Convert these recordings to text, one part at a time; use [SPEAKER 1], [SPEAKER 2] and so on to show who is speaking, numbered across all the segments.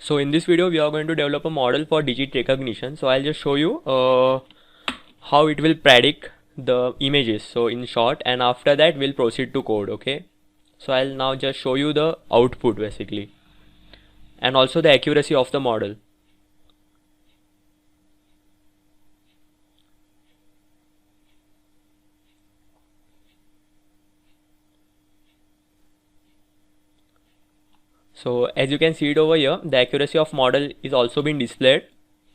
[SPEAKER 1] So in this video we are going to develop a model for digit recognition. So I'll just show you how it will predict the images, so in short, and after that we'll proceed to code. Okay, so I'll now just show you the output basically and also the accuracy of the model. So as you can see it over here, the accuracy of model is also been displayed.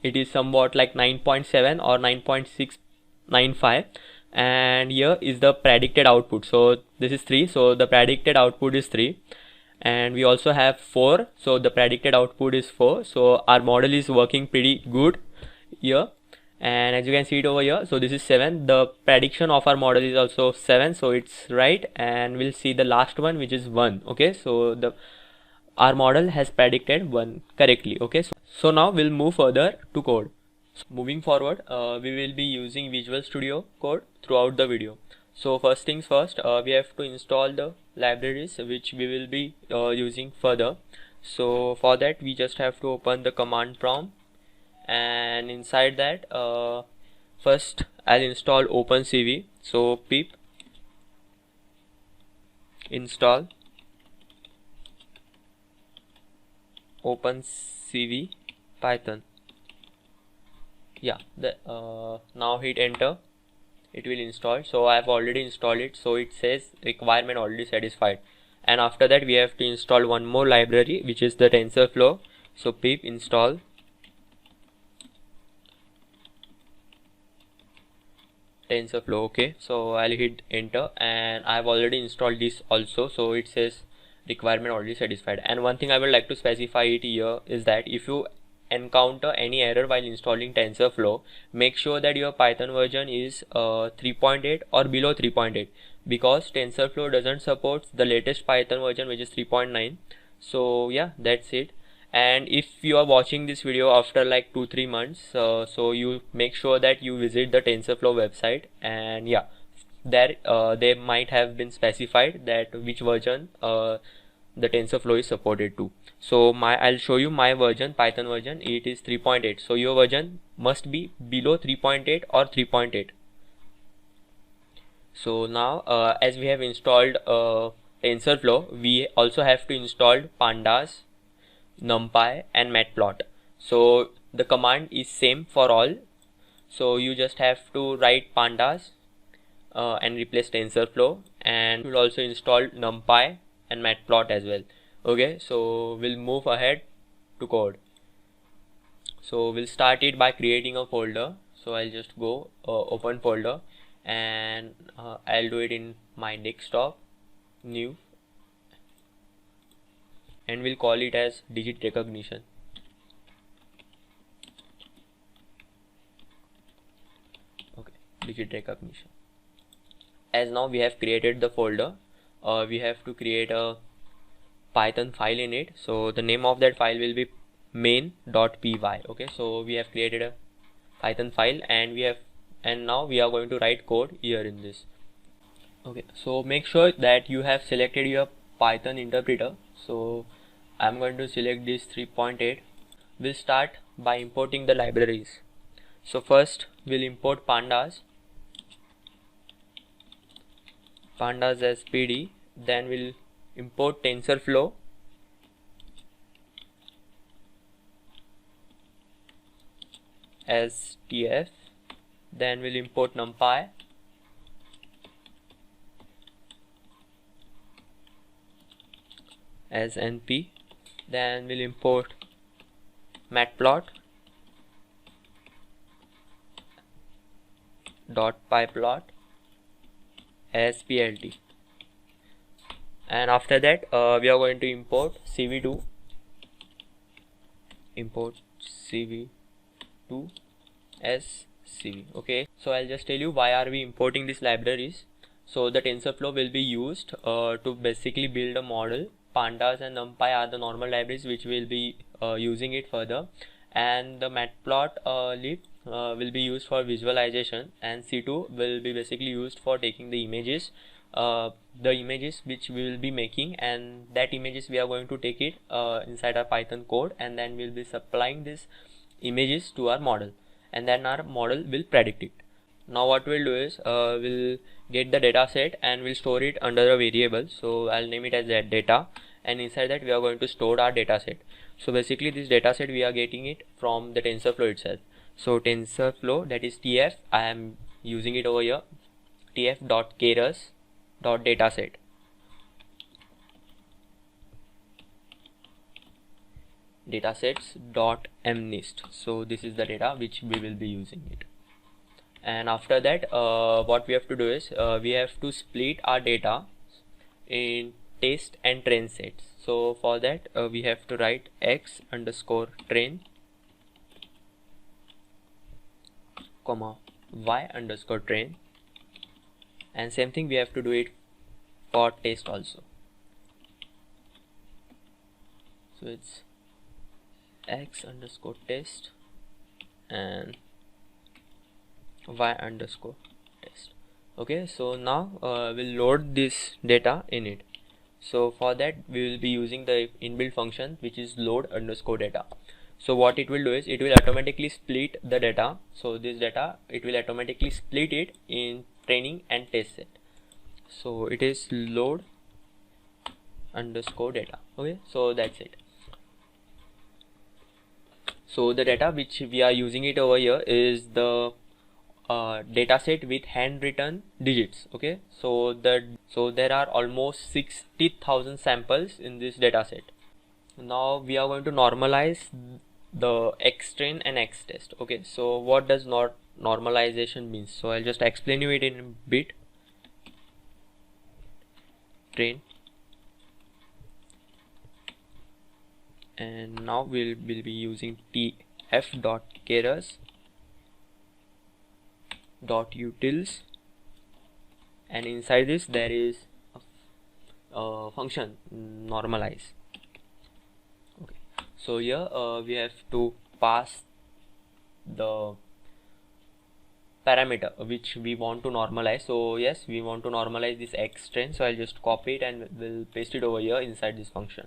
[SPEAKER 1] It is somewhat like 9.7 or 9.695, and here is the predicted output. So this is 3, so the predicted output is 3, and we also have 4, so the predicted output is 4. So our model is working pretty good here. And as you can see it over here, so this is 7. The prediction of our model is also 7, so it's right. And we'll see the last one, which is 1. Okay, so our model has predicted 1 correctly. Okay, so now we'll move further to code. So moving forward, we will be using Visual Studio Code throughout the video. So first things first, we have to install the libraries which we will be using further. So for that we just have to open the command prompt, and inside that first I'll install OpenCV. So pip install OpenCV Python. Yeah, now hit enter. It will install. So I have already installed it, so it says requirement already satisfied. And after that we have to install one more library, which is the TensorFlow. So pip install TensorFlow. Okay, so I'll hit enter, and I have already installed this also, so it says requirement already satisfied. And one thing I would like to specify it here is that if you encounter any error while installing TensorFlow, make sure that your Python version is 3.8 or below 3.8, because TensorFlow doesn't support the latest Python version, which is 3.9. So yeah, that's it. And if you are watching this video after like 2-3 months, so you make sure that you visit the TensorFlow website, and yeah, there they might have been specified that which version the TensorFlow is supported to. So I'll show you my version, Python version. It is 3.8. So your version must be below 3.8 or 3.8. So now as we have installed TensorFlow, we also have to install pandas, NumPy and Matplot. So the command is same for all. So you just have to write pandas and replace TensorFlow, and we'll also install NumPy and Matplot as well. Okay, so we'll move ahead to code. So we'll start it by creating a folder. So I'll just go open folder, and I'll do it in my desktop, new, and we'll call it as digit recognition. Okay, digit recognition. As now we have created the folder, we have to create a Python file in it. So the name of that file will be main.py. Okay, so we have created a Python file, and now we are going to write code here in this. Okay, so make sure that you have selected your Python interpreter. So I'm going to select this 3.8. We'll start by importing the libraries. So first we'll import pandas as PD, then we'll import TensorFlow, as TF, then we'll import NumPy, as NP, then we'll import Matplot .pyplot as PLT, and after that we are going to import CV2, import CV2 as CV. Okay, so I'll just tell you why are we importing these libraries. So the TensorFlow will be used to basically build a model. Pandas and NumPy are the normal libraries which will be using it further, and the Matplot lib will be used for visualization, and C2 will be basically used for taking the images the images which we will be making, and that images we are going to take it inside our Python code, and then we'll be supplying these images to our model, and then our model will predict it. Now what we'll do is we'll get the data set and we'll store it under a variable. So I'll name it as that data, and inside that we are going to store our data set. So basically this data set we are getting it from the TensorFlow itself. So TensorFlow, that is TF, I am using it over here, tf.keras.dataset. datasets.mnist. So this is the data which we will be using it. And after that what we have to do is we have to split our data in test and train sets. So for that we have to write x_train, y_train, and same thing we have to do it for test also. So it's x_test and y_test. Okay, so now we'll load this data in it. So for that we will be using the inbuilt function which is load_data. So what it will do is it will automatically split the data. So this data it will automatically split it in training and test set. So it is load_data. Okay, so that's it. So the data which we are using it over here is the data set with handwritten digits. Okay, so there are almost 60,000 samples in this data set. Now we are going to normalize the xtrain and xtest. Okay, so what does normalization means? So I'll just explain you it in a bit. Train, and now we'll be using tf.keras.utils, and inside this there is a function normalize. Okay, so here we have to pass the parameter which we want to normalize. So yes, we want to normalize this xtrain, so I'll just copy it and we'll paste it over here inside this function.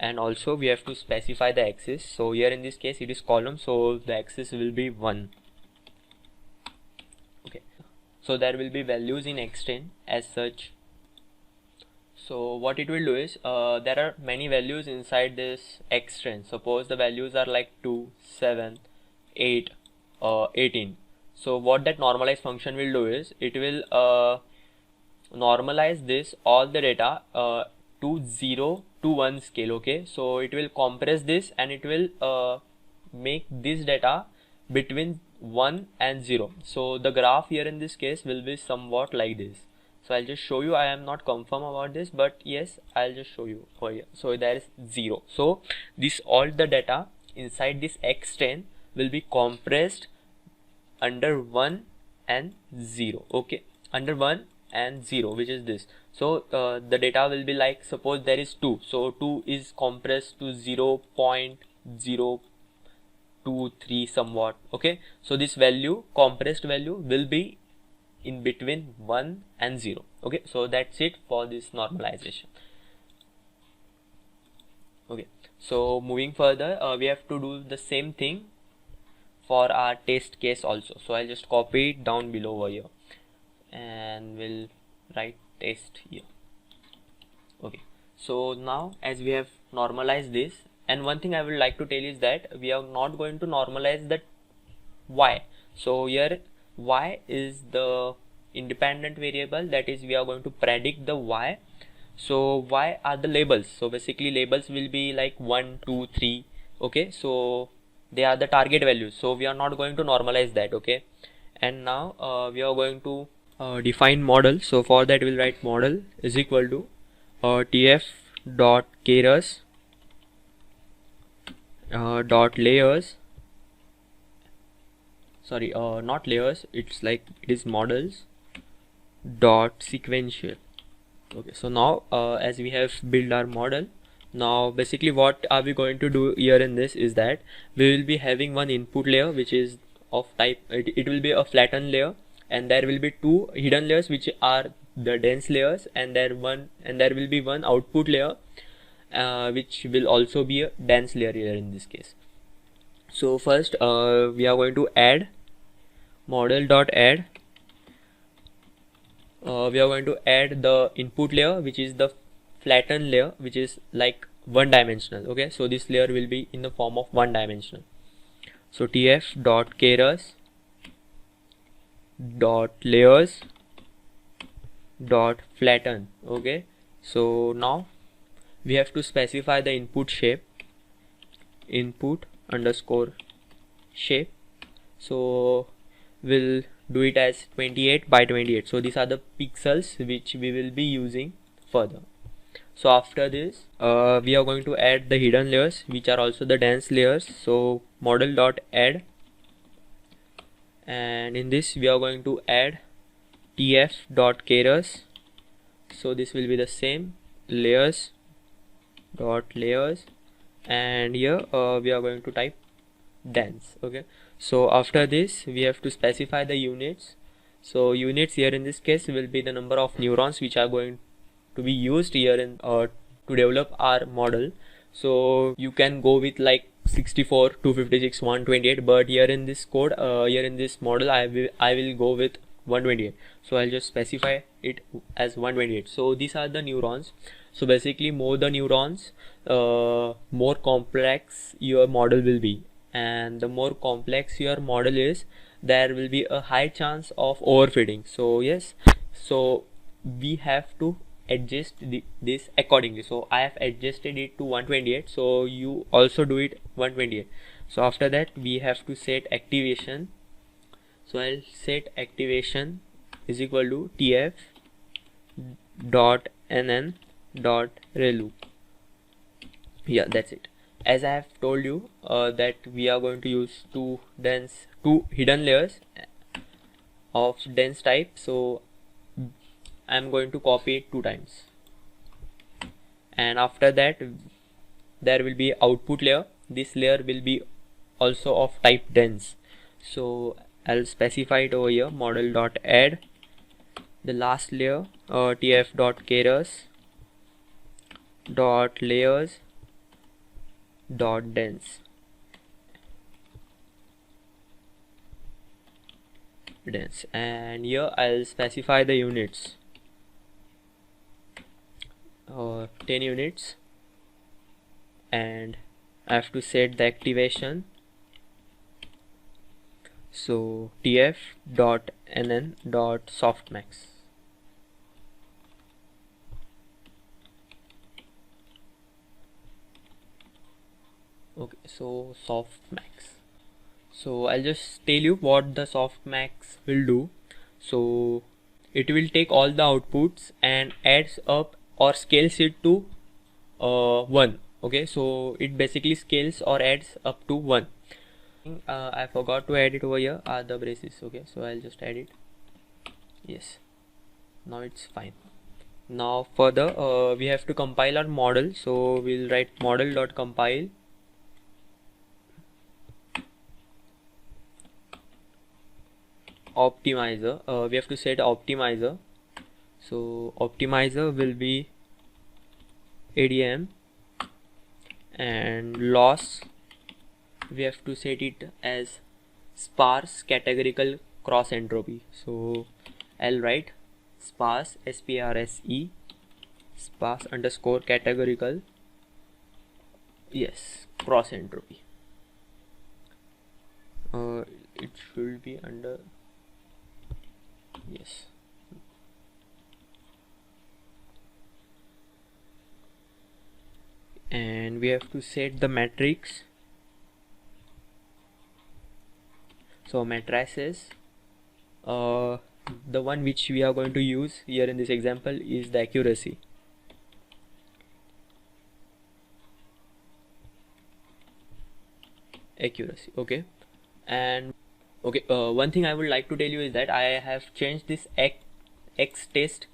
[SPEAKER 1] And also we have to specify the axis. So here in this case it is column, so the axis will be 1. Okay, so there will be values in xtrain as such. So what it will do is there are many values inside this xtrain. Suppose the values are like 2, 7, 8, 18. So what that normalize function will do is it will normalize this all the data to 0 to 1 scale. Okay, so it will compress this and it will make this data between 1 and 0. So the graph here in this case will be somewhat like this. So I'll just show you. I am not confirm about this, but yes, I'll just show you for here. So there is 0. So this all the data inside this xtrain will be compressed under 1 and 0. Okay, under 1 and 0, which is this. So the data will be like, suppose there is 2, so 2 is compressed to 0.023 somewhat. Okay, so this value, compressed value, will be in between 1 and 0. Okay, so that's it for this normalization. Okay, so moving further, we have to do the same thing for our test case also. So I'll just copy it down below over here and we'll write test here. Okay, so now as we have normalized this, and one thing I would like to tell is that we are not going to normalize that y. So here y is the independent variable, that is we are going to predict the y. So y are the labels. So basically labels will be like 1, 2, 3. Okay, so they are the target values, so we are not going to normalize that. Okay, and now we are going to define model. So for that we'll write model is equal to tf.keras dot layers, sorry, not layers, it's like it is models dot sequential. Okay, so now as we have built our model, now basically what are we going to do here in this is that we will be having one input layer which is of type, it will be a flattened layer, and there will be two hidden layers which are the dense layers, and there will be one output layer which will also be a dense layer here in this case. So first we are going to add model.add. We are going to add the input layer, which is the flattened layer, which is like one dimensional. Okay, so this layer will be in the form of one dimensional. So tf.keras dot layers dot flatten. Okay, so now we have to specify the input shape, input underscore shape. So we'll do it as 28 by 28. So these are the pixels which we will be using further. So after this we are going to add the hidden layers, which are also the dense layers. So model.add, and in this we are going to add tf.keras. so this will be the same layers dot layers, and here we are going to type dense. Okay, so after this we have to specify the units. So units here in this case will be the number of neurons which are going to be used here in to develop our model. So you can go with like 64, 256, 128, but here in this code, here in this model, I will go with 128. So I'll just specify it as 128. So these are the neurons. So basically, more the neurons, more complex your model will be, and the more complex your model is, there will be a high chance of overfitting. So yes, so we have to adjust this accordingly. So I have adjusted it to 128, so you also do it 128. So after that we have to set activation. So I'll set activation is equal to tf dot nn dot relu. Yeah, that's it. As I have told you that we are going to use two hidden layers of dense type, so I'm going to copy it 2 times, and after that there will be output layer. This layer will be also of type dense. So I'll specify it over here, model.add the last layer, tf.keras dot layers dot dense. And here I'll specify the units, 10 units, and I have to set the activation. So tf.nn.softmax. Okay, so softmax. So I'll just tell you what the softmax will do. So it will take all the outputs and adds up or scales it to 1. Okay, so it basically scales or adds up to 1. I forgot to add it over here, are the braces. Okay, so I'll just add it. Yes, now it's fine. Now further we have to compile our model. So we'll write model.compile optimizer. We have to set optimizer. So optimizer will be ADM, and loss we have to set it as sparse categorical cross entropy. So I'll write sparse SPRSE sparse underscore categorical, yes, cross entropy. It should be under, yes. And we have to set the matrix. So matrices, the one which we are going to use here in this example is the accuracy. Okay, and okay, one thing I would like to tell you is that I have changed this x test.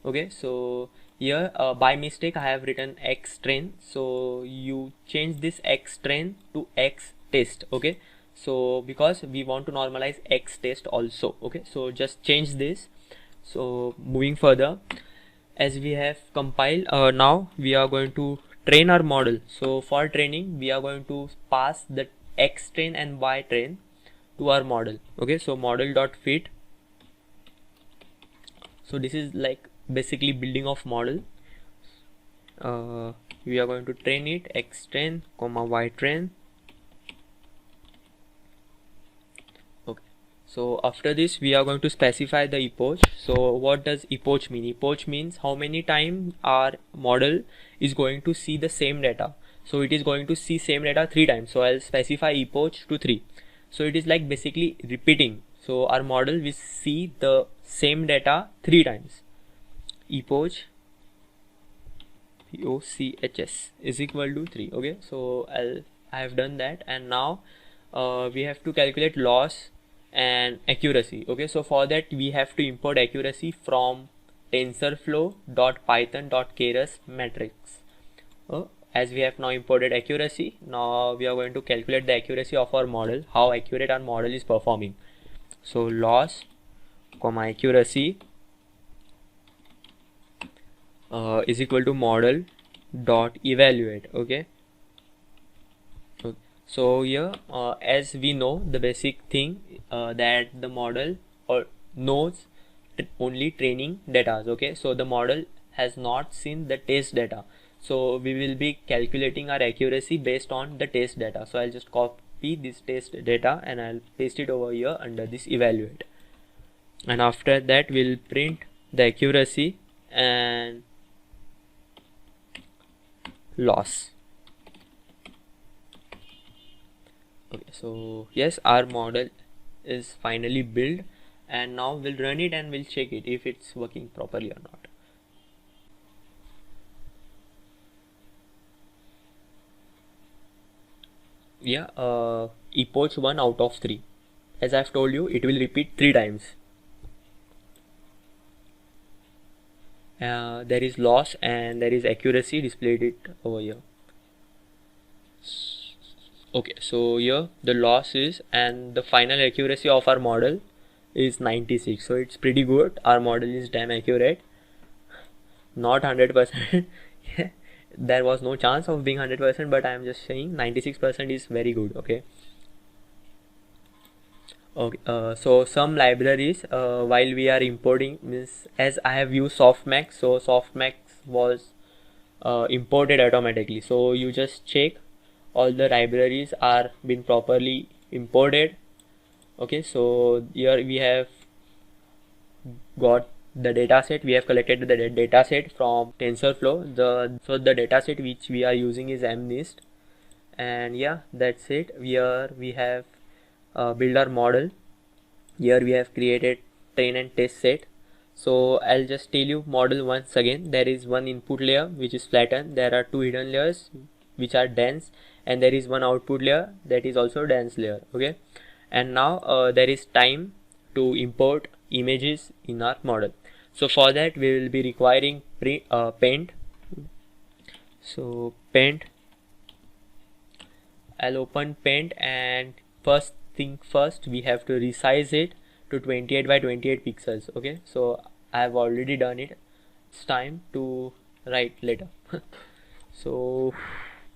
[SPEAKER 1] Okay, so here by mistake I have written x train, so you change this x train to x test. Okay, So because we want to normalize X test also. Okay, so just change this. So moving further, as we have compiled, now we are going to train our model. So for training, we are going to pass the X train and Y train to our model. Okay, so model dot fit. So this is like basically building of model. We are going to train it X train comma Y train. Okay, so after this we are going to specify the epoch. So what does epoch mean? Epoch means how many times our model is going to see the same data. So it is going to see same data 3 times. So I'll specify epoch to 3. So it is like basically repeating. So our model will see the same data 3 times. Epoch POCHS is equal to 3. Okay, so I have done that, and now we have to calculate loss and accuracy. Okay, so for that we have to import accuracy from tensorflow.python.keras matrix. As we have now imported accuracy, now we are going to calculate the accuracy of our model, how accurate our model is performing. So loss comma accuracy is equal to model dot evaluate. Okay, so here as we know the basic thing that the model or knows only training data. Okay, so the model has not seen the test data, so we will be calculating our accuracy based on the test data. So I'll just copy this test data and I'll paste it over here under this evaluate, and after that we'll print the accuracy and loss. Okay, so yes, our model is finally built, and now we'll run it and we'll check it if it's working properly or not. Yeah, epoch 1 out of 3. As I've told you, it will repeat 3 times. There is loss and there is accuracy displayed it over here. Okay, so here the loss is, and the final accuracy of our model is 96. So it's pretty good. Our model is damn accurate. Not 100%. There was no chance of being 100%, but I am just saying 96% is very good. Okay. Okay, so some libraries while we are importing, means as I have used softmax, so softmax was imported automatically. So you just check all the libraries are been properly imported. Okay, so here we have got the dataset. We have collected the dataset from TensorFlow. So the dataset which we are using is MNIST, and yeah, that's it. Here we have build our model. Here we have created train and test set. So I'll just tell you model once again. There is one input layer which is flattened. There are 2 hidden layers which are dense, and there is one output layer that is also dense layer. Okay, and now there is time to import images in our model. So for that we will be requiring paint. So paint, I'll open paint, and first thing first we have to resize it to 28 by 28 pixels. Okay, so I have already done it. It's time to write later. So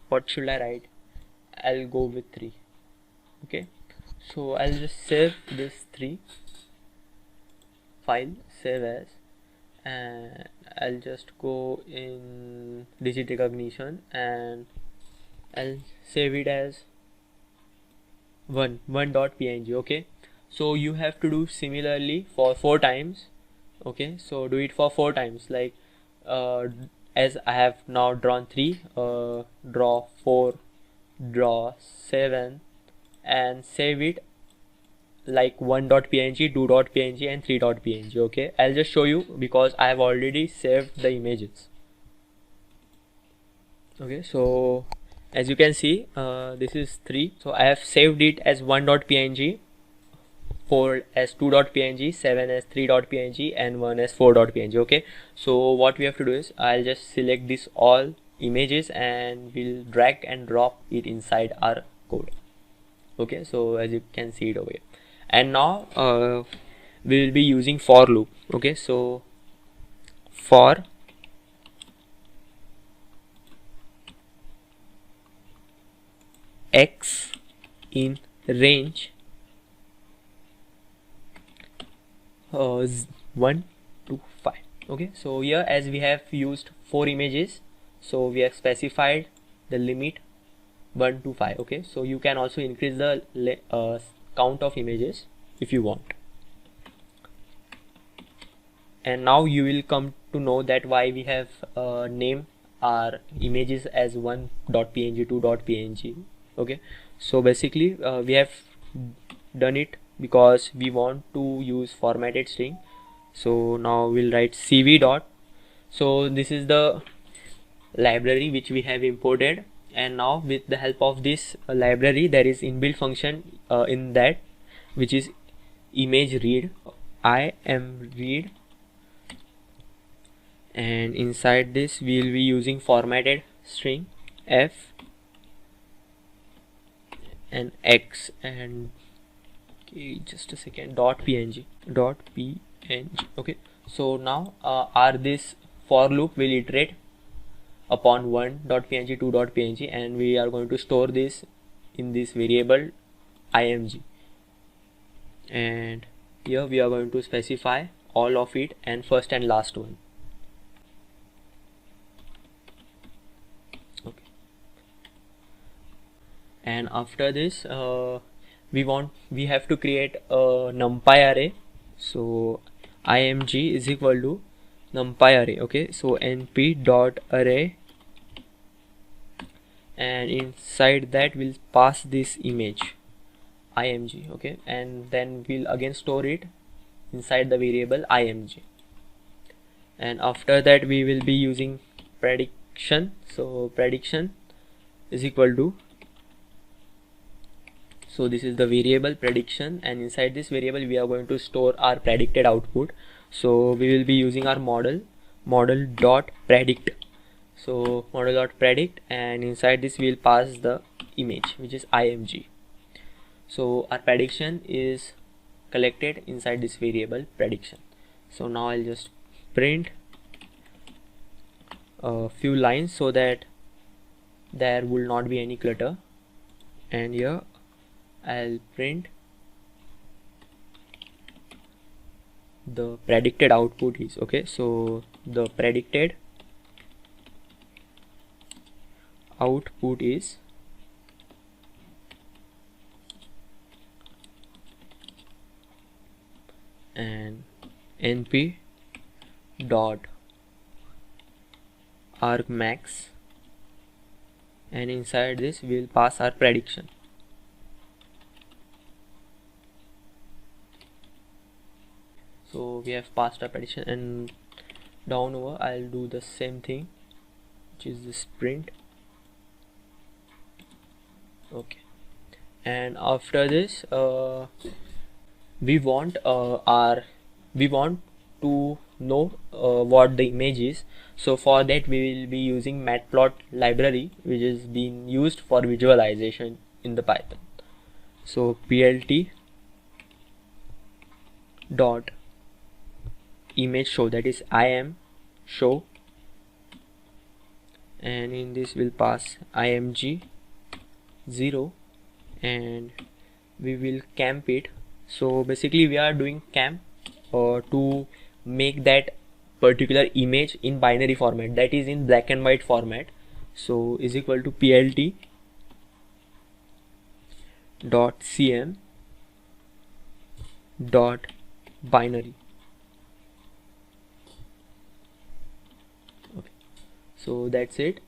[SPEAKER 1] what should I write? I'll go with 3. Okay, so I'll just save this 3 file, save as, and I'll just go in digit recognition and I'll save it as 1.png. Okay, so you have to do similarly for 4 times. Okay, so do it for 4 times, like as I have now drawn 3, draw 4, draw 7, and save it like 1.png, 2.png, and 3.png. Okay, I'll just show you because I have already saved the images. Okay, so as you can see, this is 3. So I have saved it as 1.png, 4 as 2.png, 7 as 3.png, and 1 as 4.png. Okay, so what we have to do is I'll just select this all images and we'll drag and drop it inside our code. Okay, so as you can see it over here, and now we will be using for loop. Okay, so for x in range 1 to 5. Okay, so here as we have used 4 images, so we have specified the limit 1 to 5. Okay, so you can also increase the count of images if you want. And now you will come to know that why we have named our images as 1.png, 2.png. Okay, so basically we have done it because we want to use formatted string. So now we'll write cv dot. So this is the library which we have imported, and now with the help of this library there is inbuilt function in that, which is image read, imread, and inside this we will be using formatted string f and x and just a second .png. Okay, so now our this for loop will iterate upon 1.png, 2.png, and we are going to store this in this variable img, and here we are going to specify all of it and first and last one. Okay, and after this we have to create a numpy array. So img is equal to numpy array. Okay, so np dot array, and inside that we'll pass this image img. Okay, and then we'll again store it inside the variable img, and after that we will be using prediction. So prediction is equal to, so this is the variable prediction, and inside this variable we are going to store our predicted output. So we will be using our model dot predict. So model dot predict, and inside this we will pass the image which is img. So our prediction is collected inside this variable prediction. So now I'll just print a few lines so that there will not be any clutter, and here I'll print the predicted output is. Okay, so the predicted output is and np dot argmax, and inside this we'll pass our prediction. So we have passed our prediction, and down over I'll do the same thing, which is this print. Okay, and after this we want to know what the image is. So for that we will be using matplot library, which is being used for visualization in the Python. So plt dot image show, that is im show, and in this we'll pass img 0, and we will camp it. So basically we are doing camp to make that particular image in binary format, that is in black and white format. So is equal to plt dot cm dot binary. Okay, so that's it,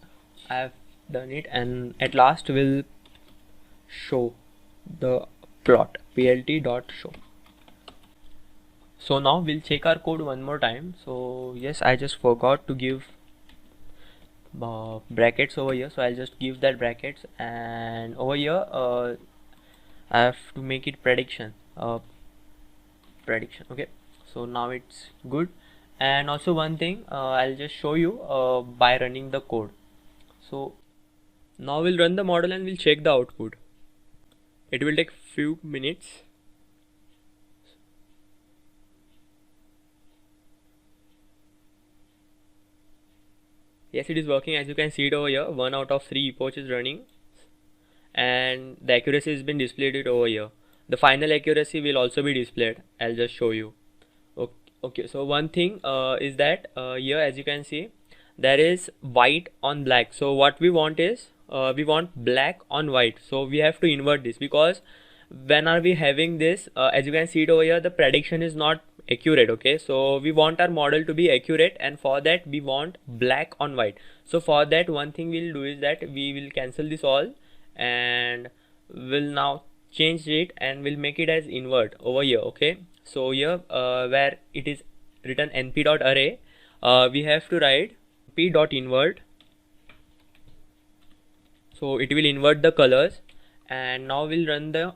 [SPEAKER 1] I have done it, and at last we'll show the plot plt dot show. So now we'll check our code one more time. So yes, I just forgot to give brackets over here, so I'll just give that brackets, and over here I have to make it prediction. Okay, so now it's good. And also one thing, I'll just show you by running the code. So now we'll run the model and we'll check the output. It will take few minutes. Yes, it is working. As you can see it over here, 1 out of 3 epoch is running, and the accuracy has been displayed it over here. The final accuracy will also be displayed. I'll just show you. Okay, so one thing is that here, as you can see, there is white on black. So what we want is we want black on white. So we have to invert this, because when are we having this, as you can see it over here, the prediction is not accurate. Okay, so we want our model to be accurate, and for that we want black on white. So for that, one thing we'll do is that we will cancel this all, and we'll now change it and we'll make it as invert over here. Okay, so here where it is written np.array, we have to write np.invert. So it will invert the colors, and now we'll run the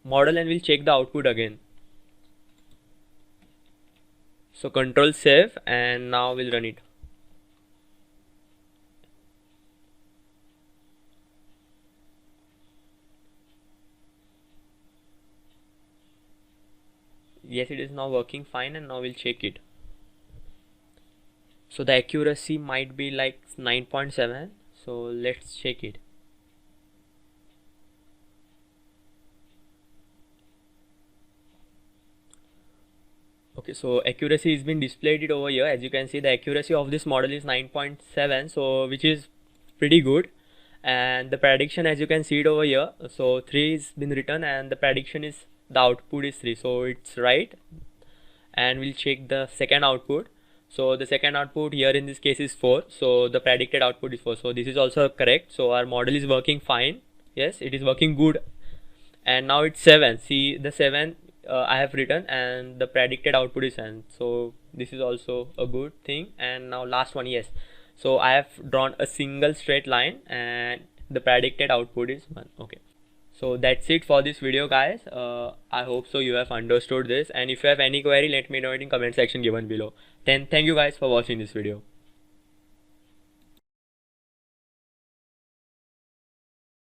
[SPEAKER 1] model and we'll check the output again. So control save, and now we'll run it. Yes, it is now working fine, and now we'll check it. So the accuracy might be like 9.7. so let's check it. Okay, so accuracy has been displayed it over here. As you can see, the accuracy of this model is 9.7, so which is pretty good. And the prediction, as you can see it over here, so 3 is been written, and the prediction is, the output is 3, so it's right. And we'll check the second output. So the second output here in this case is 4, so the predicted output is 4, so this is also correct. So our model is working fine. Yes, it is working good. And now it's 7. See, the 7 I have written, and the predicted output is 7, so this is also a good thing. And now last one, yes, so I have drawn a single straight line, and the predicted output is 1. Okay, so that's it for this video, guys. I hope so you have understood this, and if you have any query, let me know it in comment section given below. Then thank you guys for watching this video.